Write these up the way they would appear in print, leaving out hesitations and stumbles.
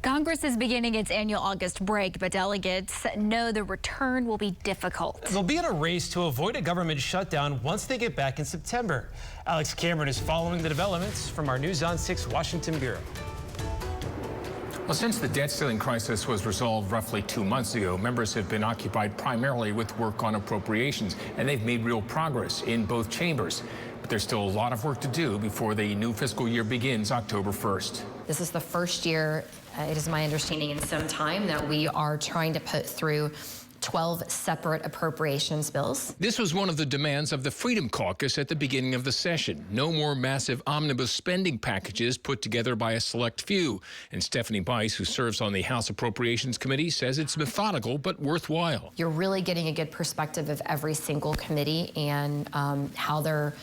Congress is beginning its annual August break, but delegates know the return will be difficult. They'll be in a race to avoid a government shutdown once they get back in September. Alex Cameron is following the developments from our News on 6 Washington bureau. Well, since the debt ceiling crisis was resolved roughly 2 months ago, members have been occupied primarily with work on appropriations, and they've made real progress in both chambers. But there's still a lot of work to do before the new fiscal year begins October 1st. This is the first year, it is my understanding, in some time that we are trying to put through 12 separate appropriations bills. This was one of the demands of the Freedom Caucus at the beginning of the session. No more massive omnibus spending packages put together by a select few. And Stephanie Bice, who serves on the House Appropriations Committee, says it's methodical but worthwhile. You're really getting a good perspective of every single committee and how they're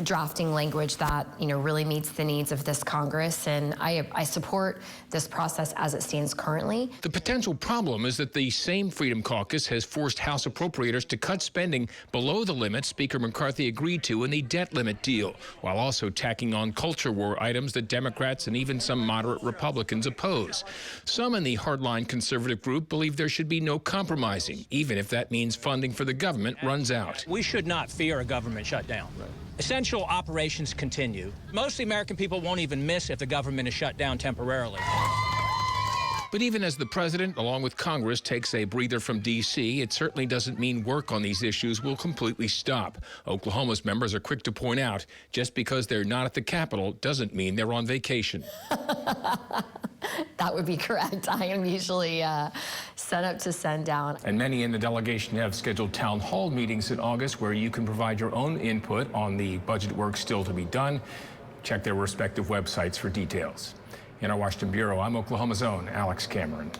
drafting language that really meets the needs of this Congress, and I support this process as it stands currently. The potential problem is that the same Freedom Caucus has forced House appropriators to cut spending below the limit Speaker McCarthy agreed to in the debt limit deal, while also tacking on culture war items that Democrats and even some moderate Republicans oppose. Some in the hardline conservative group believe there should be no compromising, even if that means funding for the government runs out. We should not fear a government shutdown. Essential operations continue. Most of the American people won't even miss if the government is shut down temporarily. But even as the president, along with Congress, takes a breather from D.C., it certainly doesn't mean work on these issues will completely stop. Oklahoma's members are quick to point out, just because they're not at the Capitol doesn't mean they're on vacation. That would be correct. I am usually set up to sundown. And many in the delegation have scheduled town hall meetings in August where you can provide your own input on the budget work still to be done. Check their respective websites for details. In our Washington bureau, I'm Oklahoma's own Alex Cameron.